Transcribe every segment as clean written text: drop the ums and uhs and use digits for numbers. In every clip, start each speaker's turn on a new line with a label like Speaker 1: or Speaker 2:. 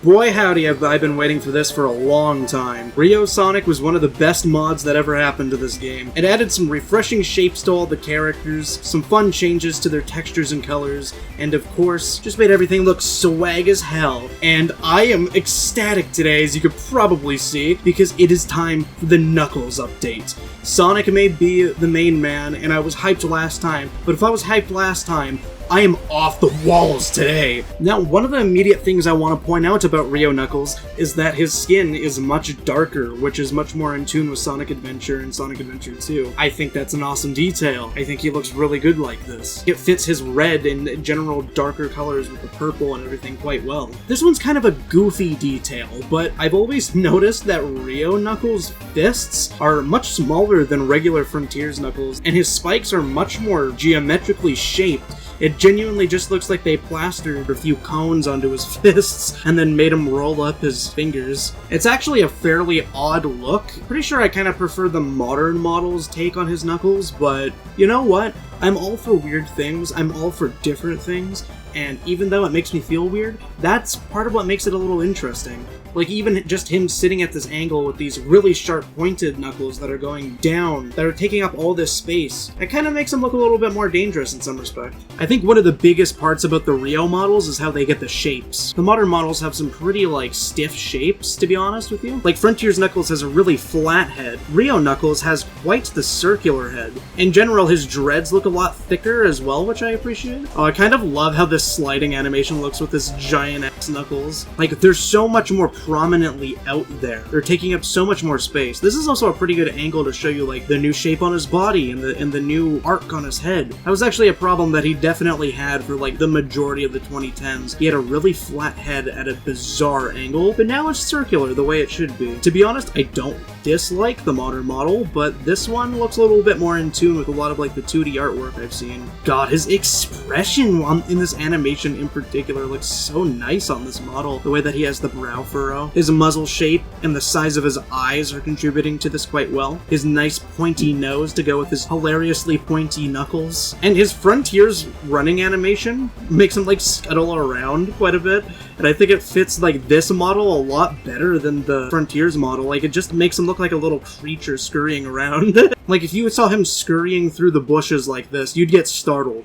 Speaker 1: Boy howdy, have I been waiting for this for a long time. Rio Sonic was one of the best mods that ever happened to this game. It added some refreshing shapes to all the characters, some fun changes to their textures and colors, and of course, just made everything look swag as hell. And I am ecstatic today, as you could probably see, because it is time for the Knuckles update. Sonic may be the main man, and I was hyped last time, but if I was hyped last time, I am off the walls today! Now, one of the immediate things I want to point out about Rio Knuckles is that his skin is much darker, which is much more in tune with Sonic Adventure and Sonic Adventure 2. I think that's an awesome detail. I think he looks really good like this. It fits his red and general darker colors with the purple and everything quite well. This one's kind of a goofy detail, but I've always noticed that Rio Knuckles' fists are much smaller than regular Frontier's Knuckles, and his spikes are much more geometrically shaped. It genuinely just looks like they plastered a few cones onto his fists and then made him roll up his fingers. It's actually a fairly odd look. Pretty sure I kind of prefer the modern model's take on his Knuckles, but you know what? I'm all for weird things, I'm all for different things, and even though it makes me feel weird, that's part of what makes it a little interesting. Like, even just him sitting at this angle with these really sharp pointed knuckles that are going down, that are taking up all this space, it kind of makes him look a little bit more dangerous in some respect. I think one of the biggest parts about the Rio models is how they get the shapes. The modern models have some pretty, stiff shapes, to be honest with you. Like, Frontier's Knuckles has a really flat head. Rio Knuckles has quite the circular head. In general, his dreads look a lot thicker as well, which I appreciate. Oh, I kind of love how this sliding animation looks with this giant X Knuckles. Like, they're so much more prominently out there. They're taking up so much more space. This is also a pretty good angle to show you, the new shape on his body and the new arc on his head. That was actually a problem that he definitely had for, the majority of the 2010s. He had a really flat head at a bizarre angle, but now it's circular the way it should be. To be honest, I don't dislike the modern model, but this one looks a little bit more in tune with a lot of, the 2D artwork I've seen. God, his expression in this animation in particular looks so nice on this model. The way that he has the brow furrow, his muzzle shape, and the size of his eyes are contributing to this quite well. His nice pointy nose to go with his hilariously pointy knuckles. And his Frontier's running animation makes him, scuttle around quite a bit. And I think it fits, this model a lot better than the Frontier's model. It just makes him look like a little creature scurrying around. If you saw him scurrying through the bushes like this, you'd get startled.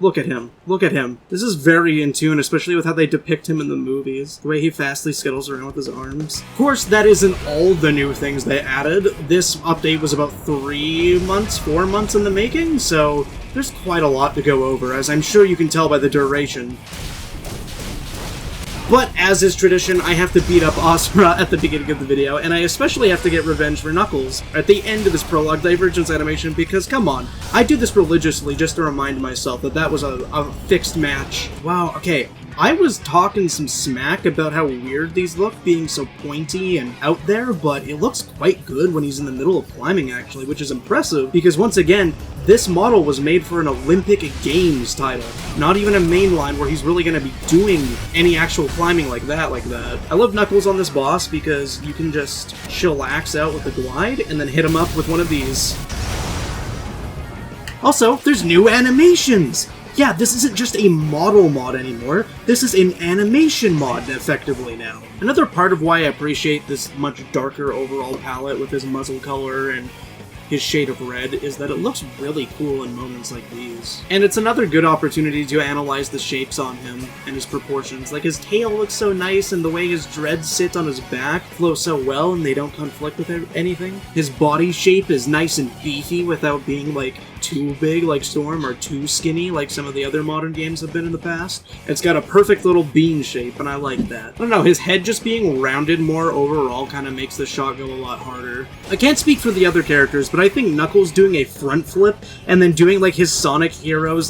Speaker 1: Look at him. Look at him. This is very in tune, especially with how they depict him in the movies. The way he fastly scuttles around with his arms. Of course, that isn't all the new things they added. This update was about 4 months in the making, so there's quite a lot to go over, as I'm sure you can tell by the duration. But, as is tradition, I have to beat up Asura at the beginning of the video, and I especially have to get revenge for Knuckles at the end of this prologue divergence animation, because, come on, I do this religiously just to remind myself that that was a fixed match. Wow, okay, I was talking some smack about how weird these look, being so pointy and out there, but it looks quite good when he's in the middle of climbing, actually, which is impressive, because once again, this model was made for an Olympic Games title, not even a mainline where he's really going to be doing any actual climbing like that. I love Knuckles on this boss because you can just chillax out with the glide and then hit him up with one of these. Also, there's new animations! Yeah, this isn't just a model mod anymore, this is an animation mod, effectively, now. Another part of why I appreciate this much darker overall palette with his muzzle color and his shade of red is that it looks really cool in moments like these. And it's another good opportunity to analyze the shapes on him and his proportions. His tail looks so nice, and the way his dreads sit on his back flow so well and they don't conflict with anything. His body shape is nice and beefy without being too big like Storm or too skinny like some of the other modern games have been in the past. It's got a perfect little bean shape, and I like that. I don't know, his head just being rounded more overall kind of makes the shot go a lot harder. I can't speak for the other characters, but I think Knuckles doing a front flip and then doing his Sonic Heroes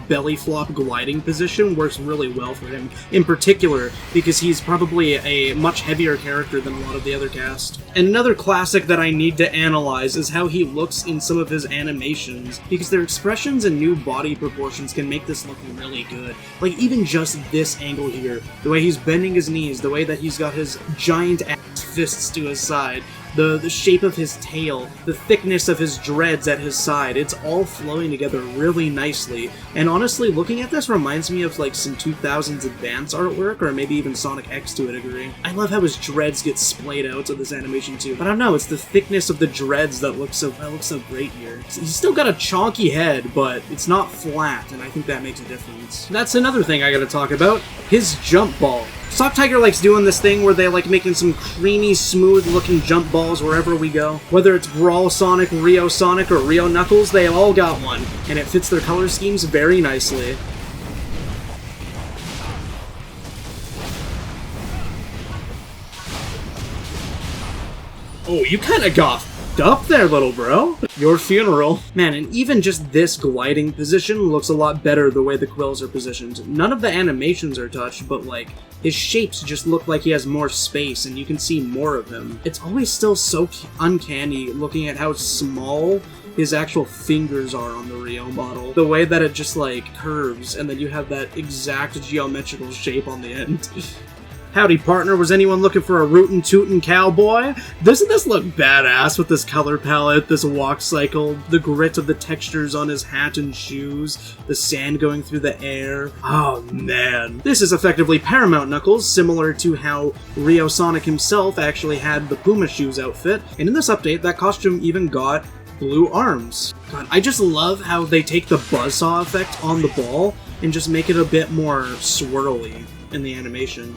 Speaker 1: belly flop gliding position works really well for him, in particular because he's probably a much heavier character than a lot of the other cast. And another classic that I need to analyze is how he looks in some of his animations, because their expressions and new body proportions can make this look really good. Even just this angle here, the way he's bending his knees, the way that he's got his giant ass fists to his side, the shape of his tail, the thickness of his dreads at his side, it's all flowing together really nicely. And honestly, looking at this reminds me of like some 2000s Advance artwork, or maybe even Sonic X to a degree. I love how his dreads get splayed out of this animation too, but I don't know, it's the thickness of the dreads that looks so great here. He's still got a chonky head, but it's not flat, and I think that makes a difference. That's another thing I gotta talk about, his jump ball. Sock Tiger likes doing this thing where they like making some creamy, smooth-looking jump balls wherever we go. Whether it's Brawl Sonic, Rio Sonic, or Rio Knuckles, they all got one, and it fits their color schemes very nicely. Oh, you kinda got up there, little bro. Your funeral. Man, and even just this gliding position looks a lot better the way the quills are positioned. None of the animations are touched, but like, his shapes just look like he has more space and you can see more of him. It's always still so uncanny looking at how small his actual fingers are on the Rio model. The way that it just like curves and then you have that exact geometrical shape on the end. Howdy, partner. Was anyone looking for a rootin' tootin' cowboy? Doesn't this look badass with this color palette, this walk cycle, the grit of the textures on his hat and shoes, the sand going through the air? Oh man. This is effectively Paramount Knuckles, similar to how Rio Sonic himself actually had the Puma shoes outfit, and in this update, that costume even got blue arms. God, I just love how they take the buzzsaw effect on the ball and just make it a bit more swirly in the animation.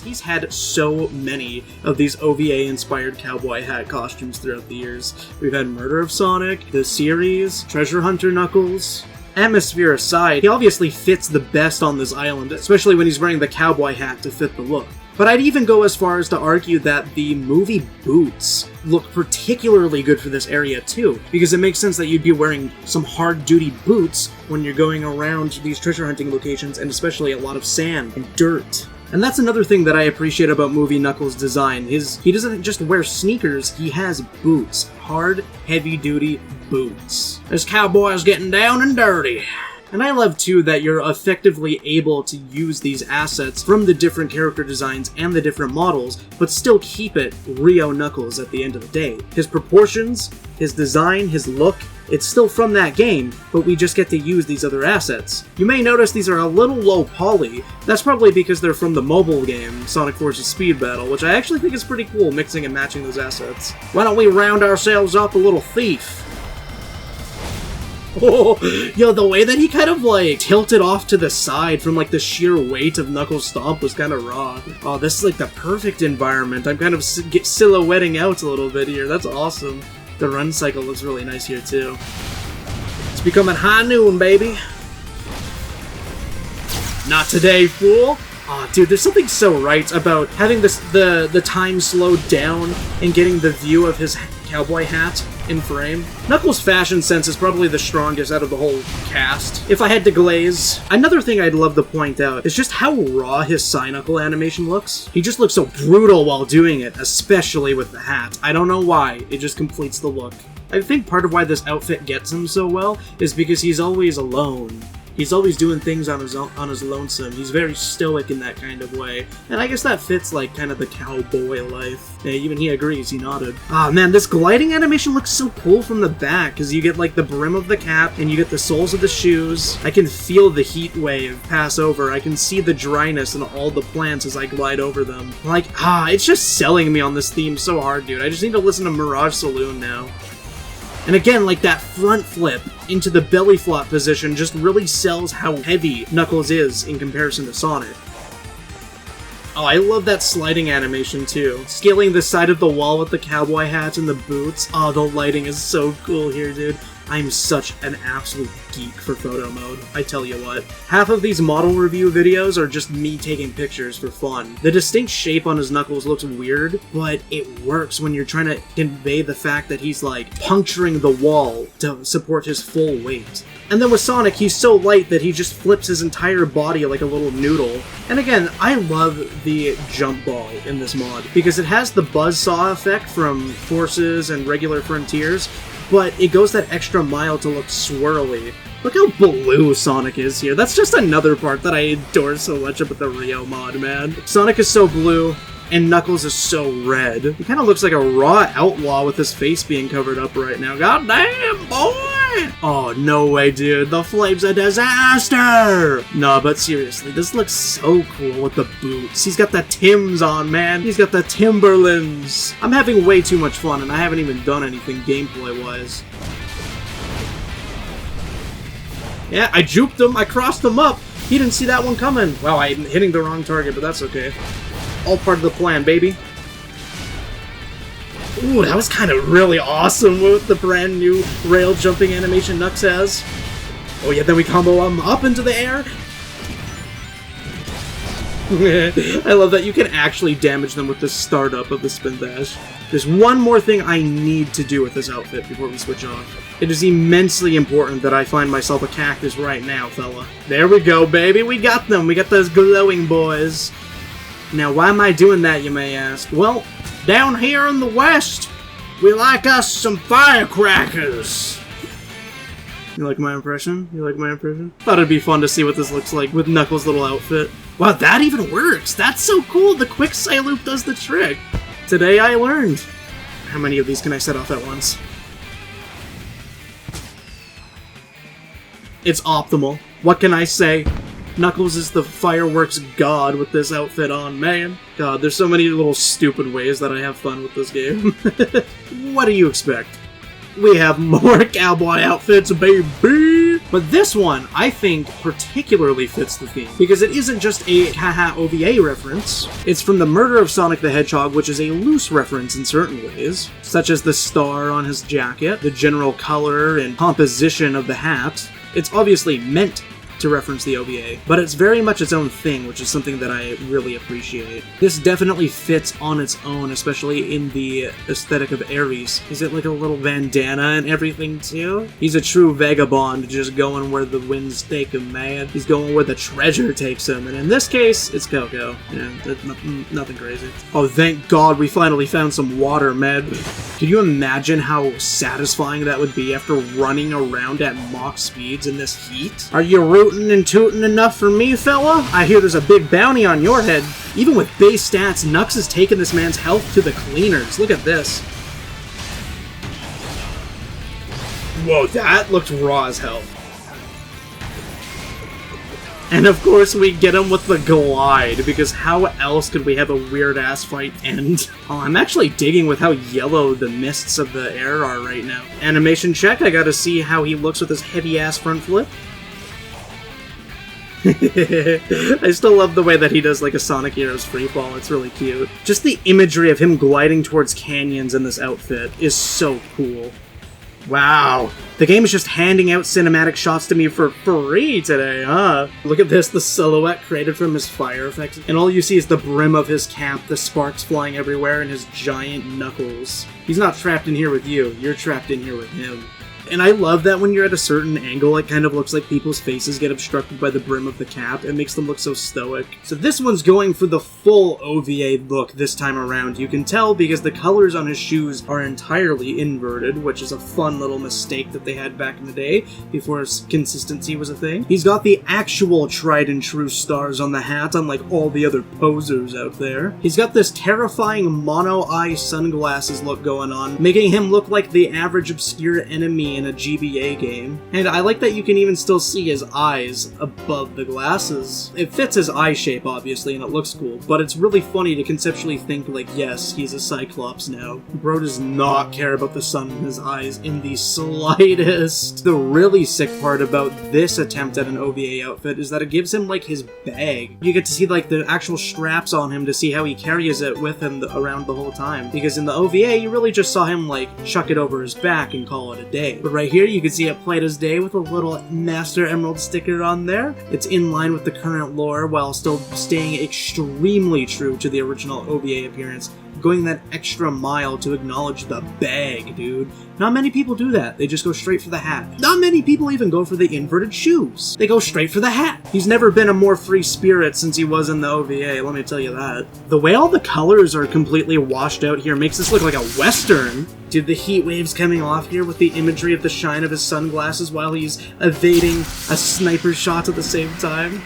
Speaker 1: He's had so many of these OVA-inspired cowboy hat costumes throughout the years. We've had Murder of Sonic, the series, Treasure Hunter Knuckles. Atmosphere aside, he obviously fits the best on this island, especially when he's wearing the cowboy hat to fit the look. But I'd even go as far as to argue that the movie boots look particularly good for this area too, because it makes sense that you'd be wearing some hard-duty boots when you're going around these treasure hunting locations, and especially a lot of sand and dirt. And that's another thing that I appreciate about Movie Knuckles' design, he doesn't just wear sneakers, he has boots. Hard, heavy-duty boots. This cowboy's getting down and dirty. And I love, too, that you're effectively able to use these assets from the different character designs and the different models, but still keep it Rio Knuckles at the end of the day. His proportions, his design, his look, it's still from that game, but we just get to use these other assets. You may notice these are a little low poly. That's probably because they're from the mobile game, Sonic Forces Speed Battle, which I actually think is pretty cool, mixing and matching those assets. Why don't we round ourselves up a little thief? Oh, yo, the way that he kind of, like, tilted off to the side from, like, the sheer weight of Knuckles' stomp was kind of raw. Oh, this is, like, the perfect environment. I'm kind of silhouetting out a little bit here. That's awesome. The run cycle looks really nice here, too. It's becoming high noon, baby. Not today, fool. Oh, dude, there's something so right about having the time slowed down and getting the view of his cowboy hat in frame. Knuckles' fashion sense is probably the strongest out of the whole cast, if I had to glaze. Another thing I'd love to point out is just how raw his Psy-Knuckle animation looks. He just looks so brutal while doing it, especially with the hat. I don't know why, it just completes the look. I think part of why this outfit gets him so well is because he's always alone. He's always doing things on his lonesome. He's very stoic in that kind of way. And I guess that fits, like, kind of the cowboy life. Yeah, even he agrees, he nodded. Ah, man, this gliding animation looks so cool from the back, because you get, like, the brim of the cap, and you get the soles of the shoes. I can feel the heat wave pass over. I can see the dryness in all the plants as I glide over them. Like, it's just selling me on this theme so hard, dude. I just need to listen to Mirage Saloon now. And again, like, that front flip into the belly flop position just really sells how heavy Knuckles is in comparison to Sonic. Oh, I love that sliding animation too. Scaling the side of the wall with the cowboy hats and the boots. Oh, the lighting is so cool here, dude. I'm such an absolute geek for photo mode, I tell you what. Half of these model review videos are just me taking pictures for fun. The distinct shape on his knuckles looks weird, but it works when you're trying to convey the fact that he's like puncturing the wall to support his full weight. And then with Sonic, he's so light that he just flips his entire body like a little noodle. And again, I love the jump ball in this mod, because it has the buzzsaw effect from Forces and regular Frontiers, but it goes that extra mile to look swirly. Look how blue Sonic is here. That's just another part that I adore so much about the Rio mod, man. Sonic is so blue. And Knuckles is so red. He kind of looks like a raw outlaw with his face being covered up right now. God damn, boy! Oh, no way, dude. The flame's a disaster! No, but seriously, this looks so cool with the boots. He's got the Timbs on, man. He's got the Timberlands. I'm having way too much fun, and I haven't even done anything gameplay-wise. Yeah, I juked him. I crossed him up. He didn't see that one coming. Wow, I'm hitting the wrong target, but that's okay. All part of the plan, baby. Ooh, that was kind of really awesome with the brand new rail jumping animation Knux has. Oh yeah, then we combo him up into the air. I love that you can actually damage them with the startup of the spin dash. There's one more thing I need to do with this outfit before we switch off. It is immensely important that I find myself a cactus right now, fella. There we go, baby. We got them. We got those glowing boys. Now, why am I doing that, you may ask? Well, down here in the West, we like us some firecrackers. You like my impression? You like my impression? Thought it'd be fun to see what this looks like with Knuckles' little outfit. Wow, that even works! That's so cool! The quick side loop does the trick! Today I learned! How many of these can I set off at once? It's optimal. What can I say? Knuckles is the fireworks god with this outfit on, man. God, there's so many little stupid ways that I have fun with this game. What do you expect? We have more cowboy outfits, baby! But this one, I think, particularly fits the theme, because it isn't just a haha OVA reference. It's from the murder of Sonic the Hedgehog, which is a loose reference in certain ways, such as the star on his jacket, the general color and composition of the hat. It's obviously meant to reference the OVA, but it's very much its own thing, which is something that I really appreciate. This definitely fits on its own, especially in the aesthetic of Ares. Is it like a little bandana and everything too? He's a true vagabond, just going where the winds take him, man. He's going where the treasure takes him, and in this case, it's Coco. Yeah, nothing crazy. Oh, thank God we finally found some water, man. Can you imagine how satisfying that would be after running around at Mach speeds in this heat? Are you rooting and tooting enough for me, fella? I hear there's a big bounty on your head. Even with base stats, Knux has taken this man's health to the cleaners. Look at this. Whoa, that looked raw as hell. And of course we get him with the glide, because how else could we have a weird-ass fight end? Oh, I'm actually digging with how yellow the mists of the air are right now. Animation check, I gotta see how he looks with his heavy-ass front flip. I still love the way that he does like a Sonic Heroes freefall, it's really cute. Just the imagery of him gliding towards canyons in this outfit is so cool. Wow. The game is just handing out cinematic shots to me for free today, huh? Look at this, the silhouette created from his fire effects, and all you see is the brim of his cap, the sparks flying everywhere, and his giant knuckles. He's not trapped in here with you, you're trapped in here with him. And I love that when you're at a certain angle, it kind of looks like people's faces get obstructed by the brim of the cap. It makes them look so stoic. So this one's going for the full OVA look this time around. You can tell because the colors on his shoes are entirely inverted, which is a fun little mistake that they had back in the day, before consistency was a thing. He's got the actual tried and true stars on the hat, unlike all the other posers out there. He's got this terrifying mono-eye sunglasses look going on, making him look like the average obscure enemy in a GBA game. And I like that you can even still see his eyes above the glasses. It fits his eye shape, obviously, and it looks cool, but it's really funny to conceptually think, like, yes, he's a Cyclops now. Bro does not care about the sun in his eyes in the slightest. The really sick part about this attempt at an OVA outfit is that it gives him, like, his bag. You get to see, like, the actual straps on him to see how he carries it with him around the whole time. Because in the OVA, you really just saw him, like, chuck it over his back and call it a day. But right here, you can see it played as day with a little Master Emerald sticker on there. It's in line with the current lore while still staying extremely true to the original OVA appearance, going that extra mile to acknowledge the bag, dude. Not many people do that. They just go straight for the hat. Not many people even go for the inverted shoes. They go straight for the hat. He's never been a more free spirit since he was in the OVA, let me tell you that. The way all the colors are completely washed out here makes this look like a Western. Dude, the heat waves coming off here with the imagery of the shine of his sunglasses while he's evading a sniper shot at the same time.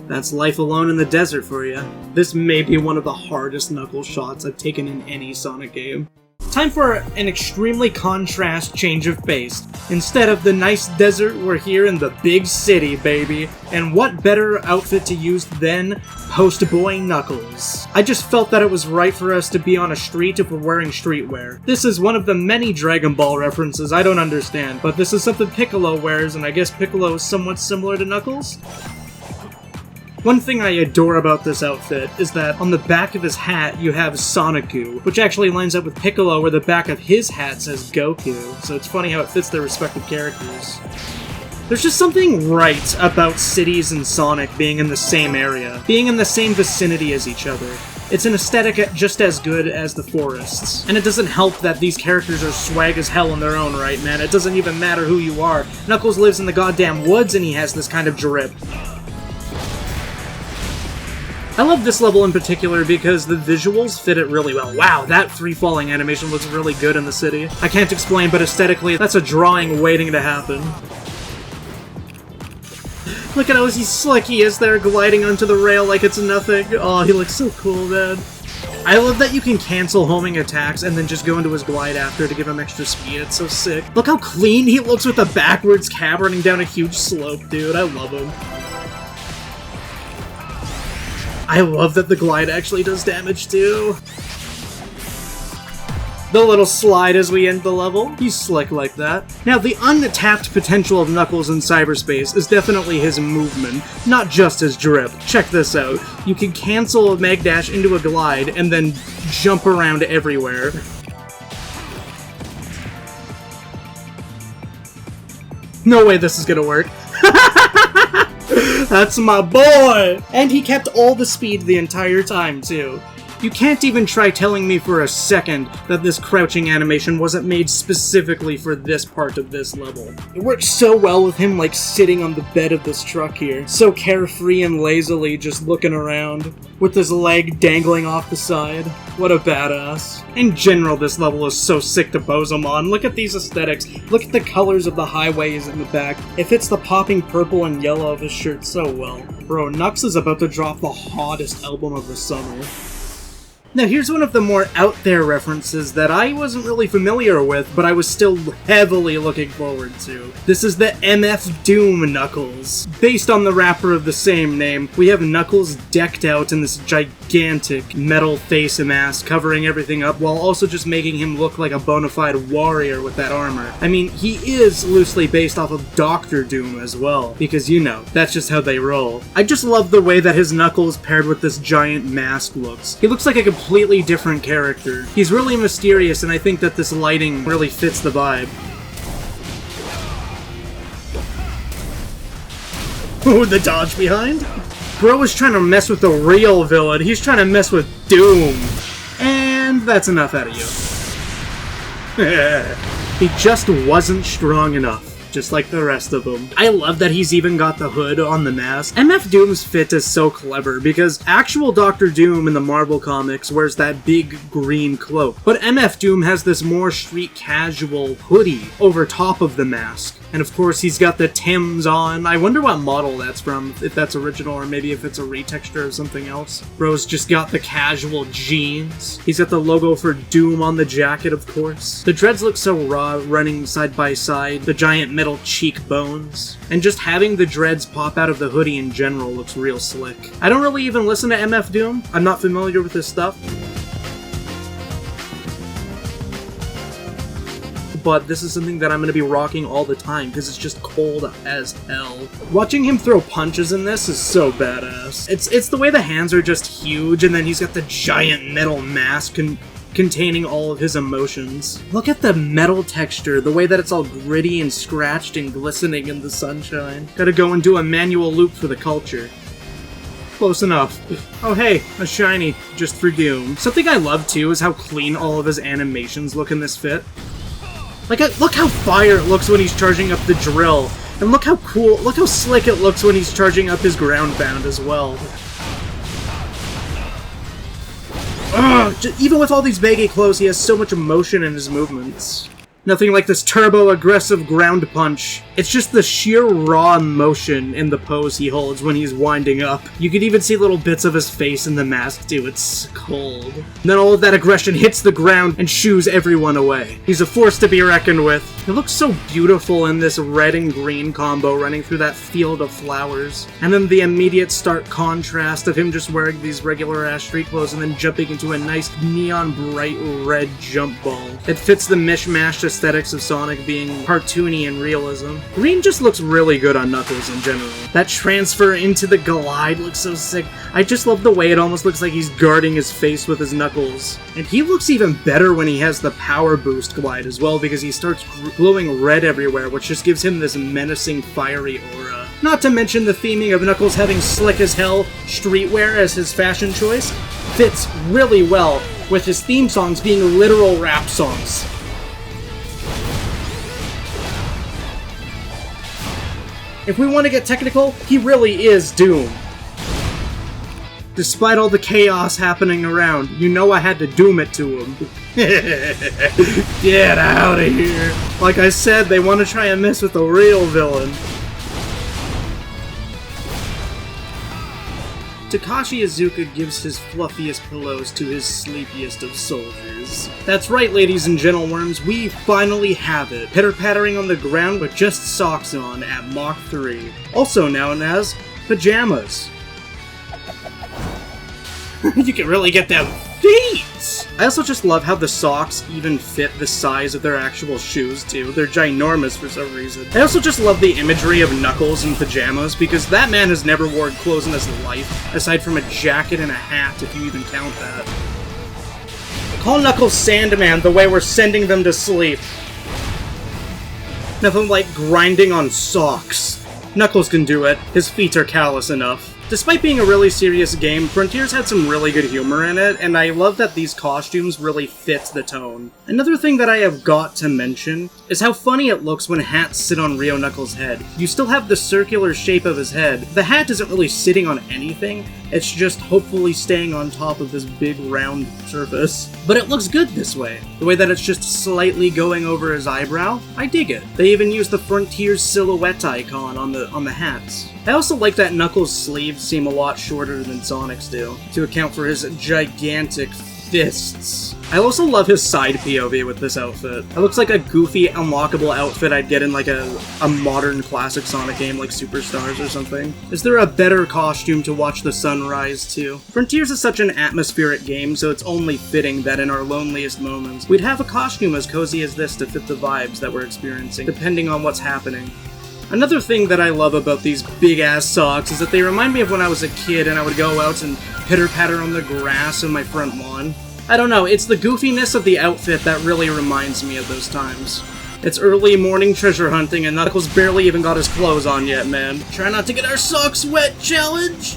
Speaker 1: That's life alone in the desert for you. This may be one of the hardest Knuckles shots I've taken in any Sonic game. Time for an extremely contrast change of pace. Instead of the nice desert, we're here in the big city, baby. And what better outfit to use than Postboy Knuckles? I just felt that it was right for us to be on a street if we're wearing streetwear. This is one of the many Dragon Ball references I don't understand, but this is something Piccolo wears, and I guess Piccolo is somewhat similar to Knuckles? One thing I adore about this outfit is that on the back of his hat you have Sonicu, which actually lines up with Piccolo where the back of his hat says Goku, so it's funny how it fits their respective characters. There's just something right about cities and Sonic being in the same area, being in the same vicinity as each other. It's an aesthetic just as good as the forests. And it doesn't help that these characters are swag as hell in their own right, man. It doesn't even matter who you are. Knuckles lives in the goddamn woods and he has this kind of drip. I love this level in particular because the visuals fit it really well. Wow, that free-falling animation looks really good in the city. I can't explain, but aesthetically, that's a drawing waiting to happen. Look at how slick he is there, gliding onto the rail like it's nothing. Oh, he looks so cool, man. I love that you can cancel homing attacks and then just go into his glide after to give him extra speed. It's so sick. Look how clean he looks with the backwards cab running down a huge slope, dude. I love him. I love that the glide actually does damage, too. The little slide as we end the level, he's slick like that. Now, the untapped potential of Knuckles in cyberspace is definitely his movement, not just his drip. Check this out. You can cancel a mag dash into a glide and then jump around everywhere. No way this is gonna work. That's my boy! And he kept all the speed the entire time, too. You can't even try telling me for a second that this crouching animation wasn't made specifically for this part of this level. It works so well with him, like, sitting on the bed of this truck here. So carefree and lazily just looking around, with his leg dangling off the side. What a badass. In general, this level is so sick to pose him on. Look at these aesthetics. Look at the colors of the highways in the back. It fits the popping purple and yellow of his shirt so well. Bro, Knux is about to drop the hottest album of the summer. Now here's one of the more out there references that I wasn't really familiar with, but I was still heavily looking forward to. This is the MF Doom Knuckles. Based on the rapper of the same name, we have Knuckles decked out in this gigantic metal face mask covering everything up while also just making him look like a bona fide warrior with that armor. I mean, he is loosely based off of Dr. Doom as well, because you know, that's just how they roll. I just love the way that his Knuckles paired with this giant mask looks. He looks like a completely different character. He's really mysterious, and I think that this lighting really fits the vibe. Ooh, the dodge behind? Bro is trying to mess with the real villain. He's trying to mess with Doom. And that's enough out of you. He just wasn't strong enough. Just like the rest of them. I love that he's even got the hood on the mask. MF Doom's fit is so clever because actual Dr. Doom in the Marvel comics wears that big green cloak, but MF Doom has this more street casual hoodie over top of the mask. And of course he's got the Timbs on. I wonder what model that's from, if that's original or maybe if it's a retexture of something else. Bro's just got the casual jeans. He's got the logo for Doom on the jacket, of course. The dreads look so raw, running side by side. The giant metal cheekbones. And just having the dreads pop out of the hoodie in general looks real slick. I don't really even listen to MF Doom. I'm not familiar with his stuff. But this is something that I'm going to be rocking all the time because it's just cold as hell. Watching him throw punches in this is so badass. It's the way the hands are just huge, and then he's got the giant metal mask containing all of his emotions. Look at the metal texture, the way that it's all gritty and scratched and glistening in the sunshine. Gotta go and do a manual loop for the culture. Close enough. Oh hey, a shiny, just for Doom. Something I love too is how clean all of his animations look in this fit. Like, look how fire it looks when he's charging up the drill. And look how cool, look how slick it looks when he's charging up his ground bound as well. Ugh, even with all these baggy clothes, he has so much emotion in his movements. Nothing like this turbo-aggressive ground punch. It's just the sheer raw emotion in the pose he holds when he's winding up. You could even see little bits of his face in the mask too, it's cold. And then all of that aggression hits the ground and shoos everyone away. He's a force to be reckoned with. It looks so beautiful in this red and green combo running through that field of flowers. And then the immediate stark contrast of him just wearing these regular-ass street clothes and then jumping into a nice neon bright red jump ball. It fits the mishmashed aesthetics of Sonic being cartoony and realism. Green just looks really good on Knuckles in general. That transfer into the glide looks so sick. I just love the way it almost looks like he's guarding his face with his knuckles. And he looks even better when he has the power boost glide as well, because he starts glowing red everywhere, which just gives him this menacing, fiery aura. Not to mention the theming of Knuckles having slick as hell streetwear as his fashion choice fits really well with his theme songs being literal rap songs. If we want to get technical, he really is Doom. Despite all the chaos happening around, you know I had to doom it to him. Get out of here. Like I said, they want to try and mess with the real villain. Takashi Iizuka gives his fluffiest pillows to his sleepiest of soldiers. That's right, ladies and gentleworms, we finally have it. Pitter-pattering on the ground with just socks on at Mach 3. Also known as Pajamas. You can really get them feet! I also just love how the socks even fit the size of their actual shoes, too. They're ginormous for some reason. I also just love the imagery of Knuckles in pajamas, because that man has never worn clothes in his life, aside from a jacket and a hat, if you even count that. Call Knuckles Sandman the way we're sending them to sleep. Nothing like grinding on socks. Knuckles can do it. His feet are callous enough. Despite being a really serious game, Frontiers had some really good humor in it, and I love that these costumes really fit the tone. Another thing that I have got to mention is how funny it looks when hats sit on Rio Knuckles' head. You still have the circular shape of his head. The hat isn't really sitting on anything, it's just hopefully staying on top of this big round surface. But it looks good this way. The way that it's just slightly going over his eyebrow, I dig it. They even use the Frontiers silhouette icon on the hats. I also like that Knuckles' sleeves seem a lot shorter than Sonic's do, to account for his gigantic fists. I also love his side POV with this outfit. It looks like a goofy, unlockable outfit I'd get in like a modern classic Sonic game like Superstars or something. Is there a better costume to watch the sunrise to? Frontiers is such an atmospheric game, so it's only fitting that in our loneliest moments, we'd have a costume as cozy as this to fit the vibes that we're experiencing, depending on what's happening. Another thing that I love about these big-ass socks is that they remind me of when I was a kid and I would go out and pitter-patter on the grass in my front lawn. I don't know, it's the goofiness of the outfit that really reminds me of those times. It's early morning treasure hunting and Knuckles barely even got his clothes on yet, man. Try not to get our socks wet challenge!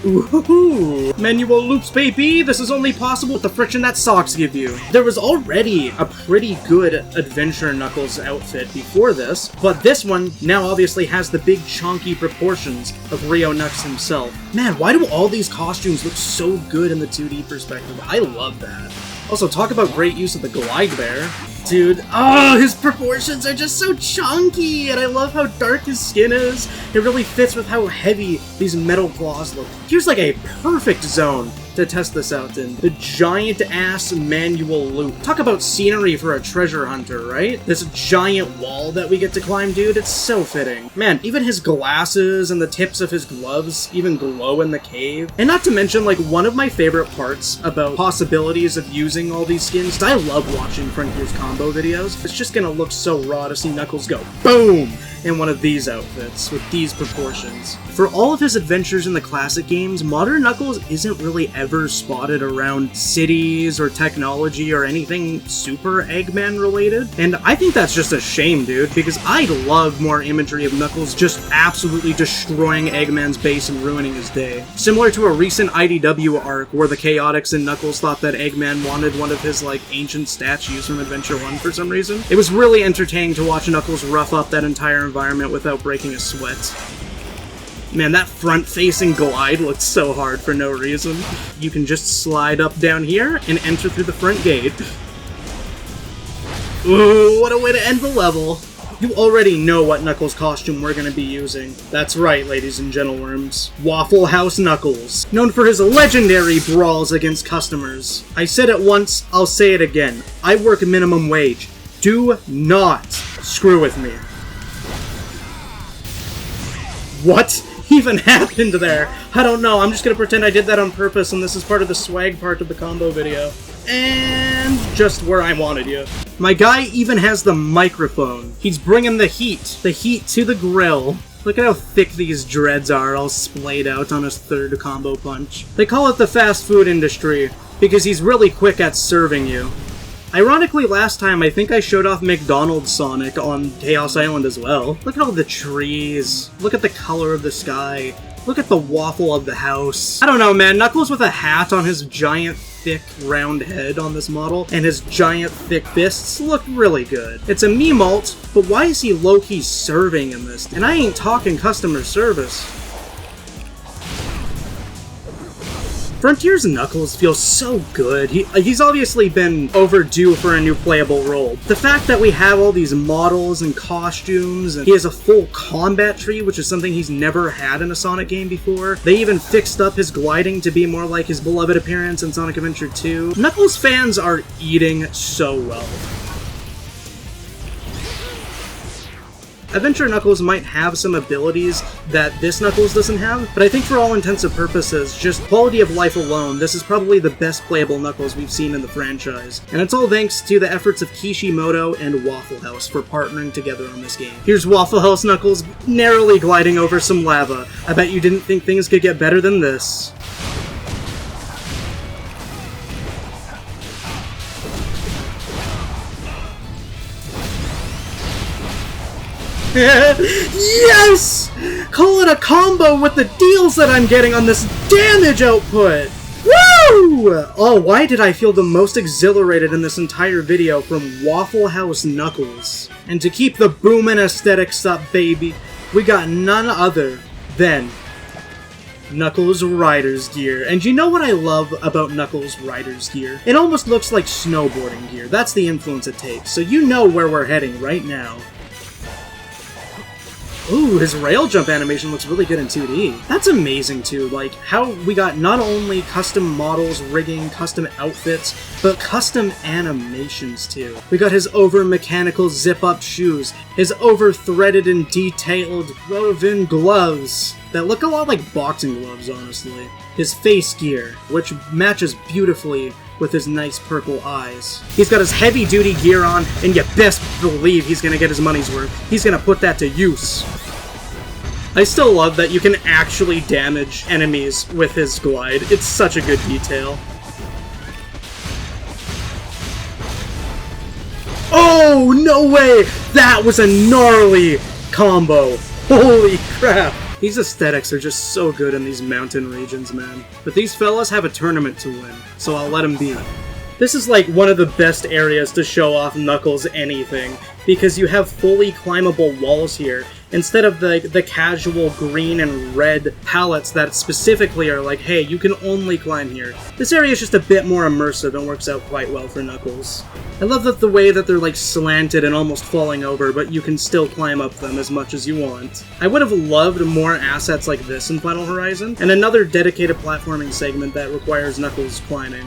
Speaker 1: Ooh, manual loops, baby! This is only possible with the friction that socks give you. There was already a pretty good Adventure Knuckles outfit before this, but this one now obviously has the big chunky proportions of Rio Knuckles himself. Man, why do all these costumes look so good in the 2D perspective? I love that. Also, talk about great use of the glide bear. Dude, oh, his proportions are just so chunky, and I love how dark his skin is. It really fits with how heavy these metal claws look. Here's like a perfect zone to test this out in. The giant-ass manual loop. Talk about scenery for a treasure hunter, right? This giant wall that we get to climb, dude, it's so fitting. Man, even his glasses and the tips of his gloves even glow in the cave. And not to mention, like, one of my favorite parts about possibilities of using all these skins, I love watching Frontiers combo videos. It's just gonna look so raw to see Knuckles go boom in one of these outfits with these proportions. For all of his adventures in the classic games, modern Knuckles isn't really ever spotted around cities or technology or anything super Eggman related, and I think that's just a shame, dude, because I'd love more imagery of Knuckles just absolutely destroying Eggman's base and ruining his day. Similar to a recent IDW arc where the Chaotix and Knuckles thought that Eggman wanted one of his, like, ancient statues from Adventure 1 for some reason. It was really entertaining to watch Knuckles rough up that entire environment without breaking a sweat. Man, that front-facing glide looked so hard for no reason. You can just slide up down here and enter through the front gate. Ooh, what a way to end the level. You already know what Knuckles costume we're going to be using. That's right, ladies and gentleworms. Waffle House Knuckles, known for his legendary brawls against customers. I said it once, I'll say it again. I work minimum wage. Do not screw with me. What even happened there? I don't know, I'm just gonna pretend I did that on purpose and this is part of the swag part of the combo video. And just where I wanted you. My guy even has the microphone. He's bringing the heat to the grill. Look at how thick these dreads are, all splayed out on his third combo punch. They call it the fast food industry, because he's really quick at serving you. Ironically, last time I think I showed off McDonald's Sonic on Chaos Island as well. Look at all the trees. Look at the color of the sky. Look at the waffle of the house. I don't know, man. Knuckles with a hat on his giant, thick, round head on this model, and his giant, thick fists look really good. It's a meme alt, but why is he low-key serving in this? And I ain't talking customer service. Frontier's Knuckles feels so good. He's obviously been overdue for a new playable role. The fact that we have all these models and costumes, and he has a full combat tree, which is something he's never had in a Sonic game before. They even fixed up his gliding to be more like his beloved appearance in Sonic Adventure 2. Knuckles fans are eating so well. Adventure Knuckles might have some abilities that this Knuckles doesn't have, but I think for all intents and purposes, just quality of life alone, this is probably the best playable Knuckles we've seen in the franchise. And it's all thanks to the efforts of Kishimoto and Waffle House for partnering together on this game. Here's Waffle House Knuckles narrowly gliding over some lava. I bet you didn't think things could get better than this. Yes! Call it a combo with the deals that I'm getting on this damage output! Woo! Oh, why did I feel the most exhilarated in this entire video from Waffle House Knuckles? And to keep the boomin' aesthetics up, baby, we got none other than Knuckles Rider's gear. And you know what I love about Knuckles Rider's gear? It almost looks like snowboarding gear. That's the influence it takes. So you know where we're heading right now. Ooh, his rail jump animation looks really good in 2D. That's amazing too, like how we got not only custom models, rigging, custom outfits, but custom animations too. We got his over-mechanical zip-up shoes, his over-threaded and detailed woven gloves that look a lot like boxing gloves, honestly. His face gear, which matches beautifully with his nice purple eyes. He's got his heavy-duty gear on, and you best believe he's gonna get his money's worth. He's gonna put that to use. I still love that you can actually damage enemies with his glide. It's such a good detail. Oh, no way! That was a gnarly combo! Holy crap! These aesthetics are just so good in these mountain regions, man. But these fellas have a tournament to win, so I'll let them be. This is like one of the best areas to show off Knuckles anything, because you have fully climbable walls here, instead of the casual green and red palettes that specifically are like, hey, you can only climb here. This area is just a bit more immersive and works out quite well for Knuckles. I love that the way that they're like slanted and almost falling over, but you can still climb up them as much as you want. I would have loved more assets like this in Final Horizon, and another dedicated platforming segment that requires Knuckles climbing.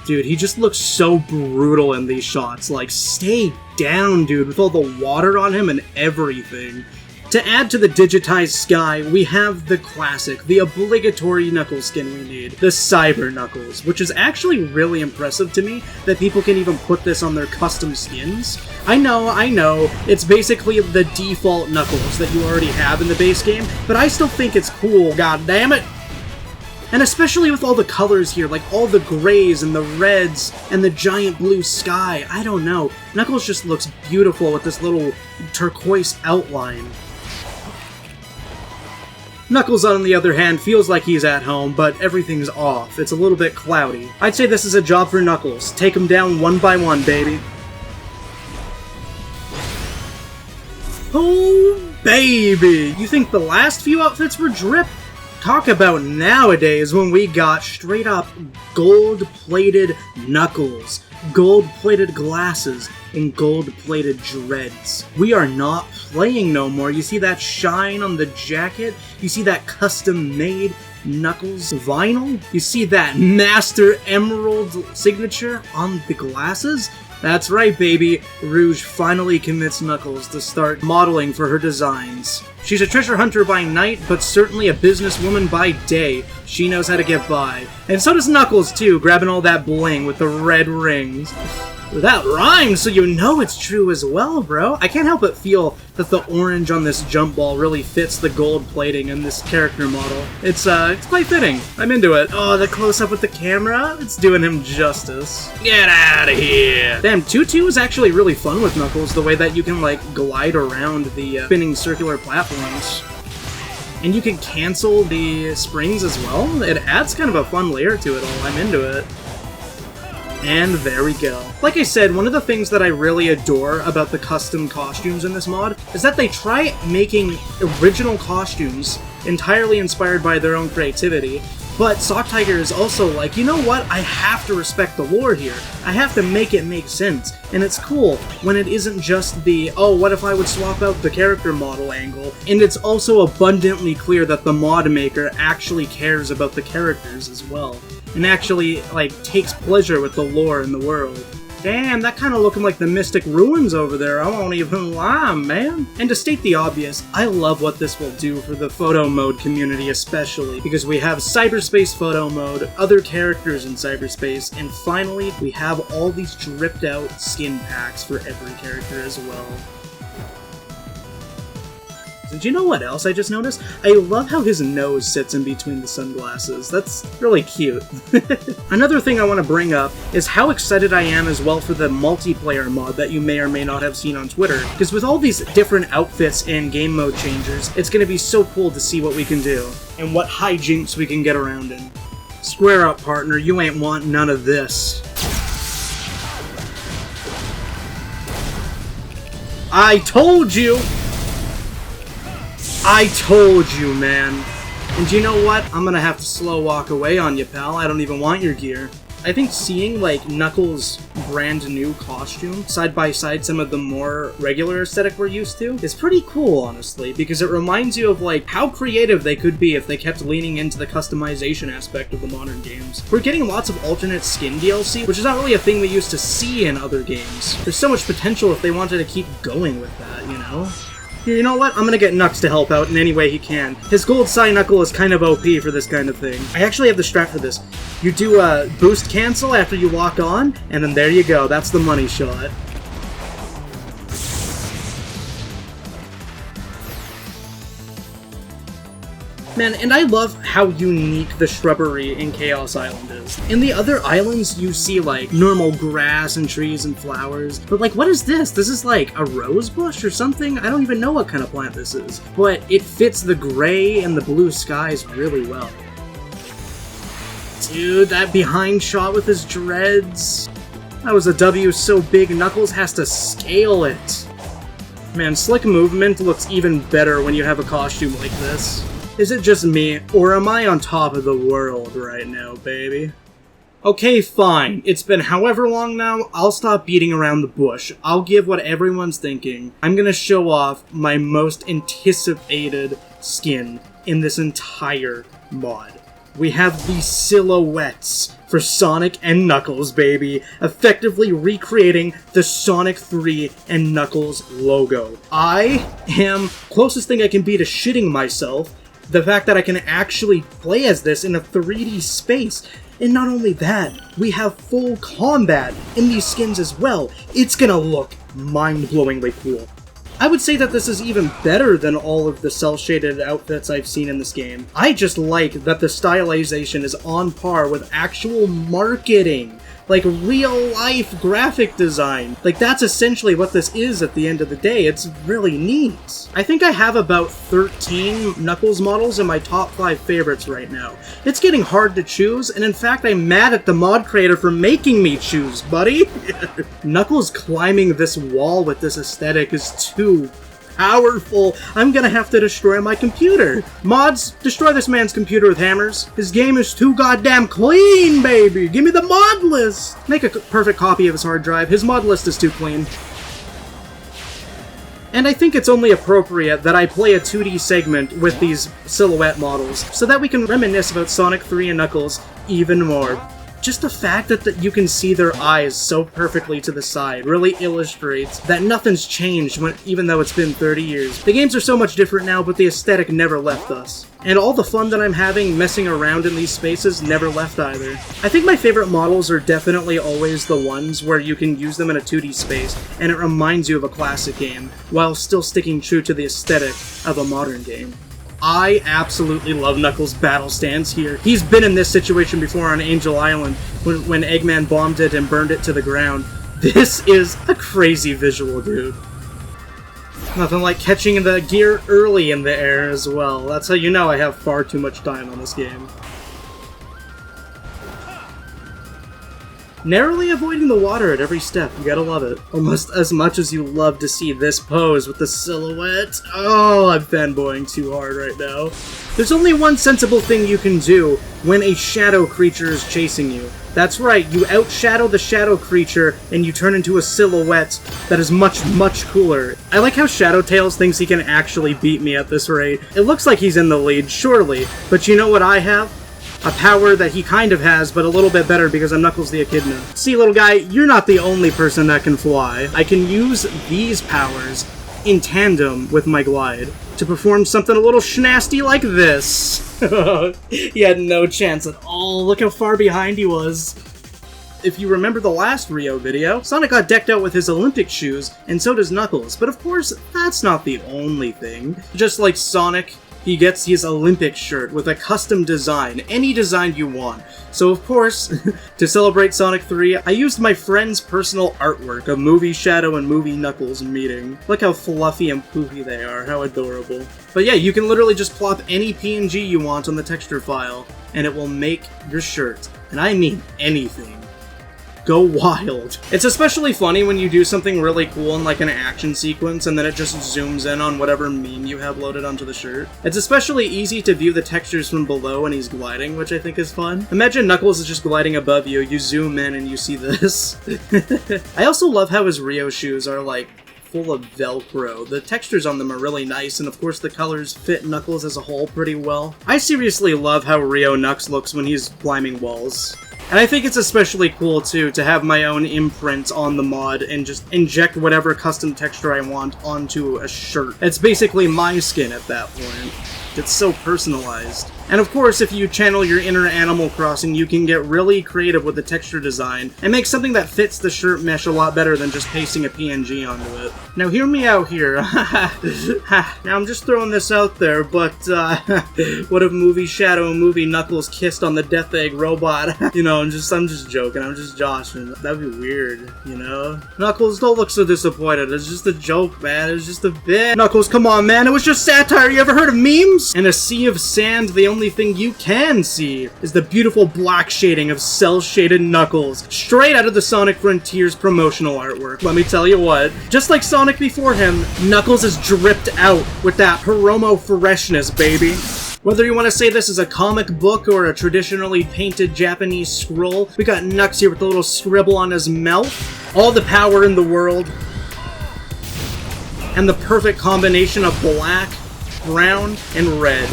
Speaker 1: Dude, he just looks so brutal in these shots. Like, stay down, dude, with all the water on him and everything. To add to the digitized sky, we have the classic, the obligatory Knuckles skin we need, the Cyber Knuckles, which is actually really impressive to me that people can even put this on their custom skins. I know, it's basically the default Knuckles that you already have in the base game, but I still think it's cool, god damn it! And especially with all the colors here, like all the grays and the reds and the giant blue sky, I don't know. Knuckles just looks beautiful with this little turquoise outline. Knuckles, on the other hand, feels like he's at home, but everything's off. It's a little bit cloudy. I'd say this is a job for Knuckles. Take him down one by one, baby. Oh, baby! You think the last few outfits were drip? Talk about nowadays when we got straight up gold-plated Knuckles, gold-plated glasses, and gold-plated dreads. We are not playing no more. You see that shine on the jacket? You see that custom-made Knuckles vinyl? You see that Master Emerald signature on the glasses? That's right, baby. Rouge finally commits Knuckles to start modeling for her designs. She's a treasure hunter by night, but certainly a businesswoman by day. She knows how to get by. And so does Knuckles, too, grabbing all that bling with the red rings. That rhymes, so you know it's true as well, bro. I can't help but feel that the orange on this jump ball really fits the gold plating in this character model. It's quite fitting. I'm into it. Oh, the close-up with the camera? It's doing him justice. Get out of here! Damn, 2-2 is actually really fun with Knuckles, the way that you can, like, glide around the spinning circular platforms. And you can cancel the springs as well. It adds kind of a fun layer to it all. I'm into it. And there we go. Like I said, one of the things that I really adore about the custom costumes in this mod is that they try making original costumes entirely inspired by their own creativity, but Sock Tiger is also like, you know what, I have to respect the lore here. I have to make it make sense. And it's cool when it isn't just the, oh, what if I would swap out the character model angle, and it's also abundantly clear that the mod maker actually cares about the characters as well, and actually, like, takes pleasure with the lore in the world. Damn, that kind of looking like the Mystic Ruins over there, I won't even lie, man. And to state the obvious, I love what this will do for the photo mode community especially, because we have cyberspace photo mode, other characters in cyberspace, and finally, we have all these dripped out skin packs for every character as well. Did you know what else I just noticed? I love how his nose sits in between the sunglasses. That's really cute. Another thing I want to bring up is how excited I am as well for the multiplayer mod that you may or may not have seen on Twitter. Because with all these different outfits and game mode changers, it's going to be so cool to see what we can do and what hijinks we can get around in. Square up, partner. You ain't want none of this. I told you! I told you, man. And you know what? I'm gonna have to slow walk away on you, pal. I don't even want your gear. I think seeing, like, Knuckles' brand new costume side by side some of the more regular aesthetic we're used to is pretty cool, honestly, because it reminds you of, like, how creative they could be if they kept leaning into the customization aspect of the modern games. We're getting lots of alternate skin DLC, which is not really a thing we used to see in other games. There's so much potential if they wanted to keep going with that, you know? You know what? I'm gonna get Knux to help out in any way he can. His gold Psy Knuckle is kind of OP for this kind of thing. I actually have the strat for this. You do a boost cancel after you lock on, and then there you go. That's the money shot. Man, and I love how unique the shrubbery in Chaos Island is. In the other islands, you see, like, normal grass and trees and flowers, but, like, what is this? This is, like, a rose bush or something? I don't even know what kind of plant this is, but it fits the gray and the blue skies really well. Dude, that behind shot with his dreads. That was a W so big Knuckles has to scale it. Man, slick movement looks even better when you have a costume like this. Is it just me, or am I on top of the world right now, baby? Okay, fine. It's been however long now, I'll stop beating around the bush. I'll give what everyone's thinking. I'm gonna show off my most anticipated skin in this entire mod. We have the silhouettes for Sonic and Knuckles, baby, effectively recreating the Sonic 3 and Knuckles logo. I am closest thing I can be to shitting myself. The fact that I can actually play as this in a 3D space. And not only that, we have full combat in these skins as well. It's gonna look mind-blowingly cool. I would say that this is even better than all of the cel-shaded outfits I've seen in this game. I just like that the stylization is on par with actual marketing. Like, real-life graphic design. Like, that's essentially what this is at the end of the day. It's really neat. I think I have about 13 Knuckles models in my top 5 favorites right now. It's getting hard to choose, and in fact, I'm mad at the mod creator for making me choose, buddy. Knuckles climbing this wall with this aesthetic is too powerful. I'm gonna have to destroy my computer. Mods, destroy this man's computer with hammers. His game is too goddamn clean, baby. Give me the mod list. Make a perfect copy of his hard drive. His mod list is too clean. And I think it's only appropriate that I play a 2D segment with these silhouette models, so that we can reminisce about Sonic 3 and Knuckles even more. Just the fact that you can see their eyes so perfectly to the side really illustrates that nothing's changed even though it's been 30 years. The games are so much different now, but the aesthetic never left us. And all the fun that I'm having messing around in these spaces never left either. I think my favorite models are definitely always the ones where you can use them in a 2D space, and it reminds you of a classic game, while still sticking true to the aesthetic of a modern game. I absolutely love Knuckles' battle stance here. He's been in this situation before on Angel Island, when Eggman bombed it and burned it to the ground. This is a crazy visual, dude. Nothing like catching the gear early in the air as well. That's how you know I have far too much time on this game. Narrowly avoiding the water at every step, you gotta love it. Almost as much as you love to see this pose with the silhouette. Oh, I'm fanboying too hard right now. There's only one sensible thing you can do when a shadow creature is chasing you. That's right, you outshadow the shadow creature and you turn into a silhouette that is much, much cooler. I like how Shadow Tails thinks he can actually beat me at this rate. It looks like he's in the lead, surely, but you know what I have? A power that he kind of has, but a little bit better because I'm Knuckles the Echidna. See, little guy, you're not the only person that can fly. I can use these powers in tandem with my glide to perform something a little schnasty like this. He had no chance at all. Look how far behind he was. If you remember the last Rio video, Sonic got decked out with his Olympic shoes, and so does Knuckles. But of course, that's not the only thing. Just like Sonic, he gets his Olympic shirt with a custom design, any design you want. So of course, to celebrate Sonic 3, I used my friend's personal artwork of Movie Shadow and Movie Knuckles meeting. Look how fluffy and poofy they are, how adorable. But yeah, you can literally just plop any PNG you want on the texture file, and it will make your shirt. And I mean anything. Go wild. It's especially funny when you do something really cool in like an action sequence and then it just zooms in on whatever meme you have loaded onto the shirt. It's especially easy to view the textures from below when he's gliding, which I think is fun. Imagine Knuckles is just gliding above you, you zoom in and you see this. I also love how his Rio shoes are like full of Velcro. The textures on them are really nice, and of course the colors fit Knuckles as a whole pretty well. I seriously love how Rio Knuckles looks when he's climbing walls. And I think it's especially cool, too, to have my own imprint on the mod and just inject whatever custom texture I want onto a shirt. It's basically my skin at that point. It's so personalized. And of course, if you channel your inner Animal Crossing, you can get really creative with the texture design and make something that fits the shirt mesh a lot better than just pasting a PNG onto it. Now hear me out here. Now I'm just throwing this out there, but what if Movie Shadow and Movie Knuckles kissed on the Death Egg robot? You know, I'm just joking, I'm just joshing. That'd be weird, you know? Knuckles, don't look so disappointed. It's just a joke, man. It's just a bit. Knuckles, come on, man. It was just satire. You ever heard of memes? In a sea of sand, the only thing you can see is the beautiful black shading of Cel Shaded Knuckles, straight out of the Sonic Frontiers promotional artwork. Let me tell you what, just like Sonic before him, Knuckles is dripped out with that Hiromo freshness, baby. Whether you want to say this is a comic book or a traditionally painted Japanese scroll, we got Knux here with a little scribble on his mouth. All the power in the world. And the perfect combination of black, brown, and red.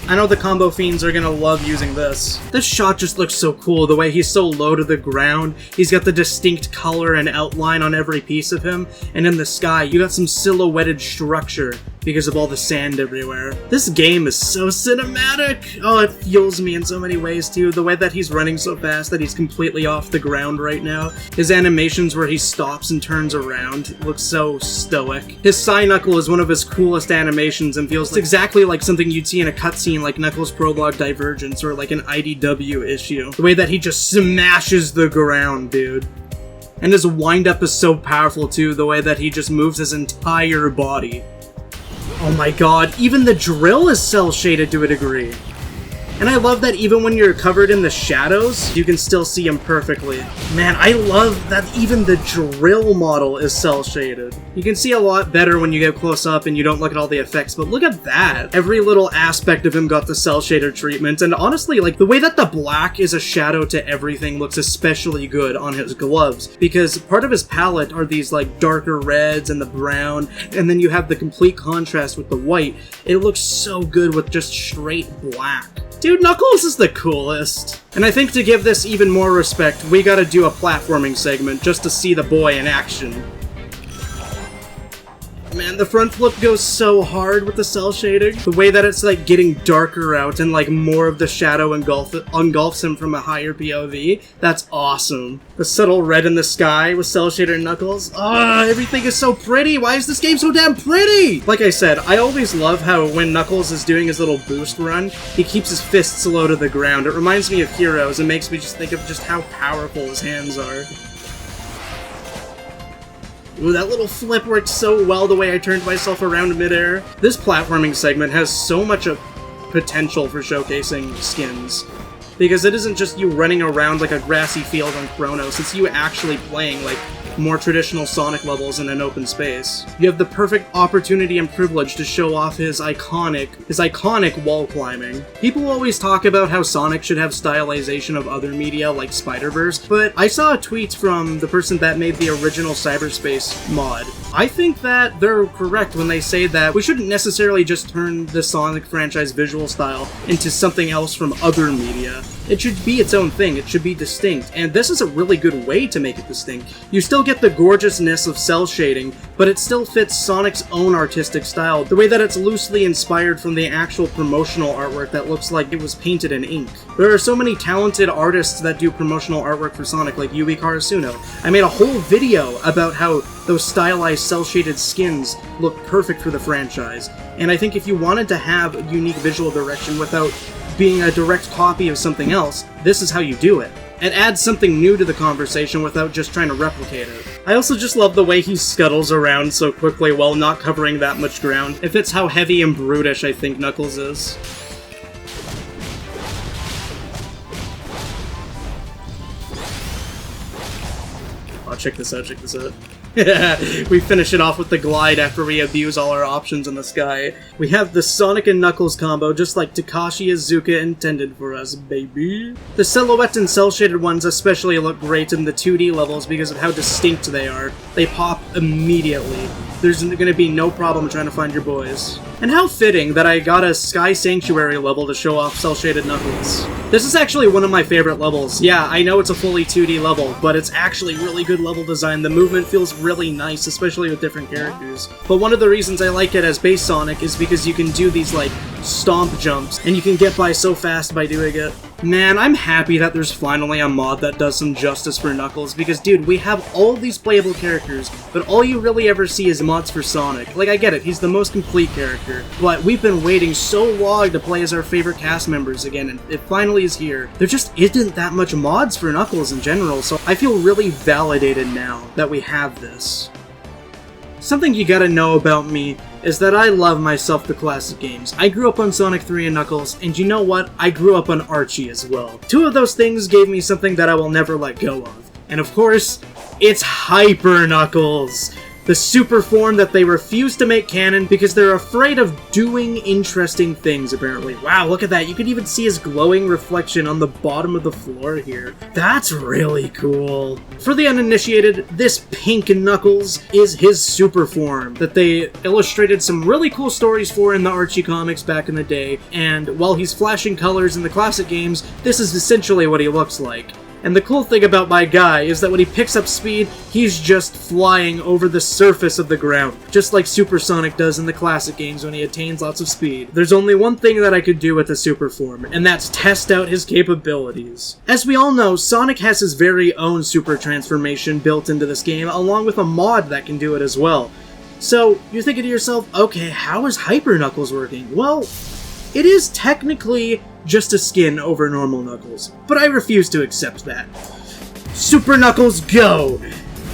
Speaker 1: I know the combo fiends are gonna love using this. This shot just looks so cool, the way he's so low to the ground. He's got the distinct color and outline on every piece of him, and in the sky, you got some silhouetted structure because of all the sand everywhere. This game is so cinematic! Oh, it fuels me in so many ways too. The way that he's running so fast that he's completely off the ground right now. His animations where he stops and turns around look so stoic. His Psy-Knuckle is one of his coolest animations and feels exactly like something you'd see in a cutscene like Knuckles Prologue Divergence or like an IDW issue. The way that he just smashes the ground, dude. And his wind-up is so powerful too, the way that he just moves his entire body. Oh my god, even the drill is cel-shaded to a degree. And I love that even when you're covered in the shadows, you can still see him perfectly. Man, I love that even the drill model is cel shaded. You can see a lot better when you get close up and you don't look at all the effects, but look at that. Every little aspect of him got the cel shader treatment, and honestly, like, the way that the black is a shadow to everything looks especially good on his gloves, because part of his palette are these, like, darker reds and the brown, and then you have the complete contrast with the white. It looks so good with just straight black. Dude, Knuckles is the coolest. And I think to give this even more respect, we gotta do a platforming segment just to see the boy in action. Man, the front flip goes so hard with the cel shading. The way that it's like getting darker out and like more of the shadow engulfs him from a higher POV, that's awesome. The subtle red in the sky with cel shaded Knuckles. Everything is so pretty. Why is this game so damn pretty? Like I said, I always love how when Knuckles is doing his little boost run, he keeps his fists low to the ground. It reminds me of Heroes and makes me just think of just how powerful his hands are. Ooh, that little flip worked so well the way I turned myself around midair. This platforming segment has so much potential for showcasing skins, because it isn't just you running around like a grassy field on Chronos, it's you actually playing like more traditional Sonic levels in an open space. You have the perfect opportunity and privilege to show off his iconic wall climbing. People always talk about how Sonic should have stylization of other media like Spider-Verse, but I saw a tweet from the person that made the original Cyberspace mod. I think that they're correct when they say that we shouldn't necessarily just turn the Sonic franchise visual style into something else from other media. It should be its own thing, it should be distinct, and this is a really good way to make it distinct. You still get the gorgeousness of cel shading, but it still fits Sonic's own artistic style, the way that it's loosely inspired from the actual promotional artwork that looks like it was painted in ink. There are so many talented artists that do promotional artwork for Sonic, like Yui Karasuno. I made a whole video about how those stylized cel-shaded skins look perfect for the franchise, and I think if you wanted to have a unique visual direction without being a direct copy of something else, this is how you do it. It adds something new to the conversation without just trying to replicate it. I also just love the way he scuttles around so quickly while not covering that much ground. It fits how heavy and brutish I think Knuckles is. Oh, check this out, check this out. We finish it off with the glide after we abuse all our options in the sky. We have the Sonic and Knuckles combo, just like Takashi Iizuka intended for us, baby. The silhouette and cel-shaded ones especially look great in the 2D levels because of how distinct they are. They pop immediately. There's gonna be no problem trying to find your boys. And how fitting that I got a Sky Sanctuary level to show off cel-shaded Knuckles. This is actually one of my favorite levels. Yeah, I know it's a fully 2D level, but it's actually really good level design. The movement feels really nice, especially with different characters. But one of the reasons I like it as base Sonic is because you can do these, like, stomp jumps, and you can get by so fast by doing it. Man, I'm happy that there's finally a mod that does some justice for Knuckles, because, dude, we have all these playable characters, but all you really ever see is mods for Sonic. Like, I get it, he's the most complete character, but we've been waiting so long to play as our favorite cast members again, and it finally is here. There just isn't that much mods for Knuckles in general, so I feel really validated now that we have this. Something you gotta know about me is that I love myself the classic games. I grew up on Sonic 3 and Knuckles, and you know what? I grew up on Archie as well. Two of those things gave me something that I will never let go of. And of course, it's Hyper Knuckles! The super form that they refuse to make canon because they're afraid of doing interesting things, apparently. Wow, look at that. You can even see his glowing reflection on the bottom of the floor here. That's really cool. For the uninitiated, this pink Knuckles is his super form that they illustrated some really cool stories for in the Archie comics back in the day, and while he's flashing colors in the classic games, this is essentially what he looks like. And the cool thing about my guy is that when he picks up speed, he's just flying over the surface of the ground, just like Supersonic does in the classic games when he attains lots of speed. There's only one thing that I could do with the super form, and that's test out his capabilities. As we all know, Sonic has his very own super transformation built into this game, along with a mod that can do it as well. So, you're thinking to yourself, okay, how is Hyper Knuckles working? Well, it is technically just a skin over normal Knuckles, but I refuse to accept that. Super Knuckles, go!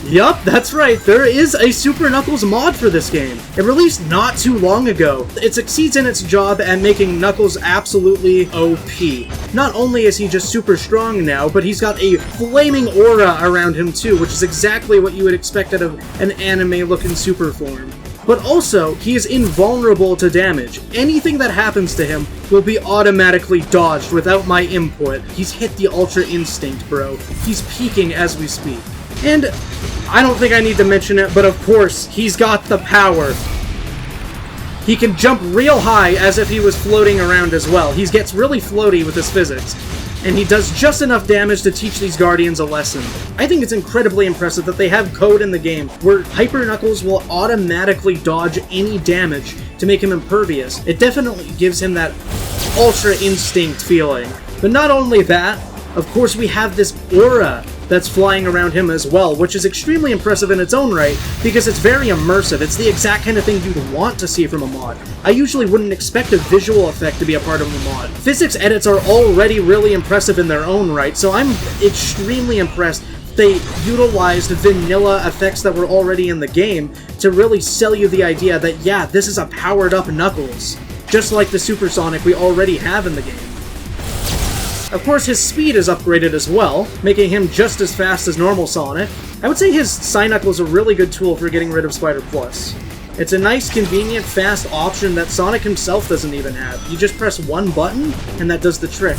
Speaker 1: Yup, that's right, there is a Super Knuckles mod for this game. It released not too long ago. It succeeds in its job at making Knuckles absolutely OP. Not only is he just super strong now, but he's got a flaming aura around him too, which is exactly what you would expect out of an anime-looking super form. But also, he is invulnerable to damage. Anything that happens to him will be automatically dodged without my input. He's hit the Ultra Instinct, bro. He's peaking as we speak. And I don't think I need to mention it, but of course, he's got the power. He can jump real high as if he was floating around as well. He gets really floaty with his physics. And he does just enough damage to teach these Guardians a lesson. I think it's incredibly impressive that they have code in the game where Hyper Knuckles will automatically dodge any damage to make him impervious. It definitely gives him that Ultra Instinct feeling. But not only that, of course we have this aura that's flying around him as well, which is extremely impressive in its own right, because it's very immersive. It's the exact kind of thing you'd want to see from a mod. I usually wouldn't expect a visual effect to be a part of a mod. Physics edits are already really impressive in their own right, so I'm extremely impressed they utilized vanilla effects that were already in the game to really sell you the idea that, yeah, this is a powered-up Knuckles, just like the Supersonic we already have in the game. Of course, his speed is upgraded as well, making him just as fast as normal Sonic. I would say his Psy-Knuckle is a really good tool for getting rid of Spider Plus. It's a nice, convenient, fast option that Sonic himself doesn't even have. You just press one button, and that does the trick.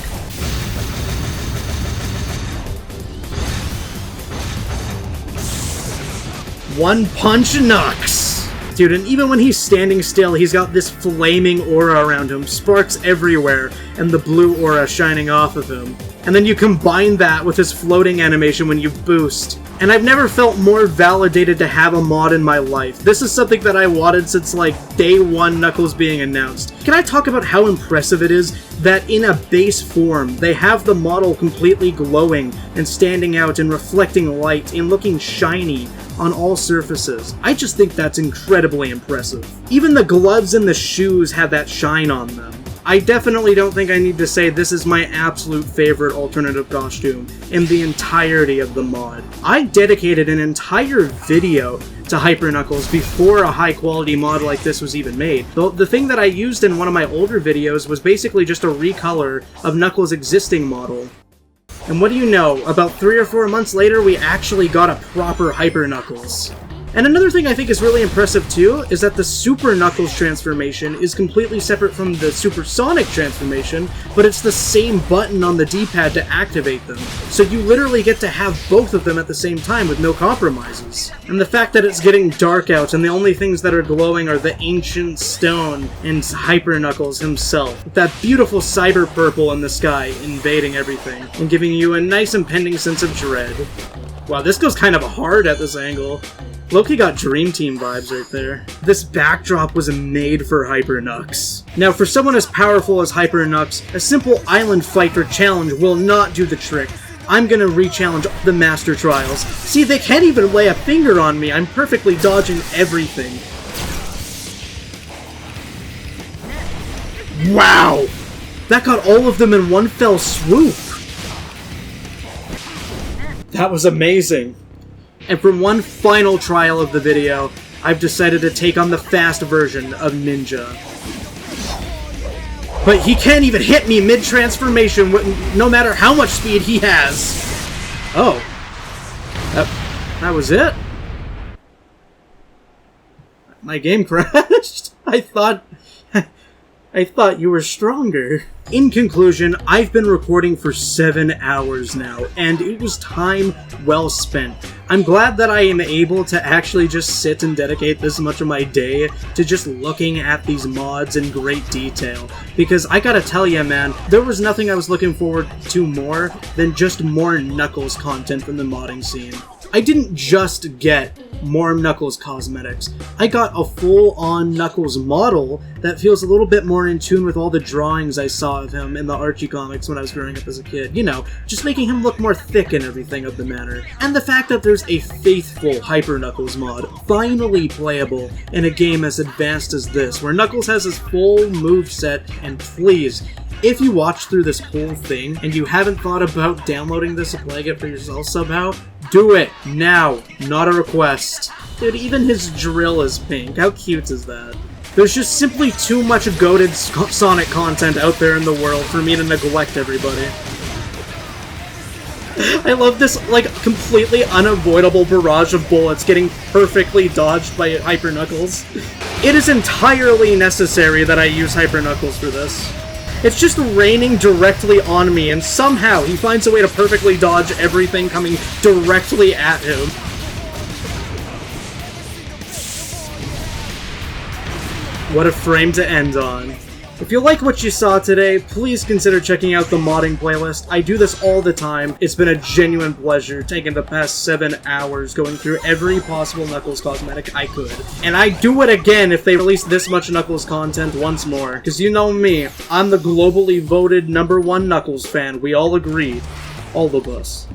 Speaker 1: One Punch Knux! Dude, and even when he's standing still, he's got this flaming aura around him, sparks everywhere, and the blue aura shining off of him. And then you combine that with his floating animation when you boost. And I've never felt more validated to have a mod in my life. This is something that I wanted since, like, day one Knuckles being announced. Can I talk about how impressive it is that in a base form, they have the model completely glowing and standing out and reflecting light and looking shiny on all surfaces? I just think that's incredibly impressive. Even the gloves and the shoes have that shine on them. I definitely don't think I need to say this is my absolute favorite alternative costume in the entirety of the mod. I dedicated an entire video to Hyper Knuckles before a high-quality mod like this was even made. The thing that I used in one of my older videos was basically just a recolor of Knuckles' existing model. And what do you know, about 3 or 4 months later, we actually got a proper Hyper Knuckles. And another thing I think is really impressive too, is that the Super Knuckles transformation is completely separate from the Supersonic transformation, but it's the same button on the D-pad to activate them. So you literally get to have both of them at the same time with no compromises. And the fact that it's getting dark out and the only things that are glowing are the ancient stone and Hyper Knuckles himself. With that beautiful cyber purple in the sky invading everything and giving you a nice impending sense of dread. Wow, this goes kind of hard at this angle. Loki got Dream Team vibes right there. This backdrop was made for Hyper Knux. Now, for someone as powerful as Hyper Knux, a simple island fight or challenge will not do the trick. I'm gonna re-challenge the Master Trials. See, they can't even lay a finger on me. I'm perfectly dodging everything. Wow! That got all of them in one fell swoop. That was amazing. And for one final trial of the video, I've decided to take on the fast version of Ninja. But he can't even hit me mid-transformation, no matter how much speed he has. Oh. That was it? My game crashed? I thought you were stronger. In conclusion, I've been recording for 7 hours now, and it was time well spent. I'm glad that I am able to actually just sit and dedicate this much of my day to just looking at these mods in great detail. Because I gotta tell ya, man, there was nothing I was looking forward to more than just more Knuckles content from the modding scene. I didn't just get more Knuckles cosmetics. I got a full-on Knuckles model that feels a little bit more in tune with all the drawings I saw of him in the Archie comics when I was growing up as a kid. You know, just making him look more thick and everything of the matter. And the fact that there's a faithful Hyper Knuckles mod finally playable in a game as advanced as this, where Knuckles has his full moveset, and please, If you watch through this whole thing and you haven't thought about downloading this and playing it for yourself somehow, do it now, not a request. Dude, even his drill is pink. How cute is that? There's just simply too much goated Sonic content out there in the world for me to neglect everybody. I love this, like, completely unavoidable barrage of bullets getting perfectly dodged by Hyper Knuckles. It is entirely necessary that I use Hyper Knuckles for this. It's just raining directly on me, and somehow he finds a way to perfectly dodge everything coming directly at him. What a frame to end on. If you like what you saw today, please consider checking out the modding playlist. I do this all the time. It's been a genuine pleasure taking the past 7 hours going through every possible Knuckles cosmetic I could. And I'd do it again if they released this much Knuckles content once more. Because you know me, I'm the globally voted #1 Knuckles fan. We all agree. All of us.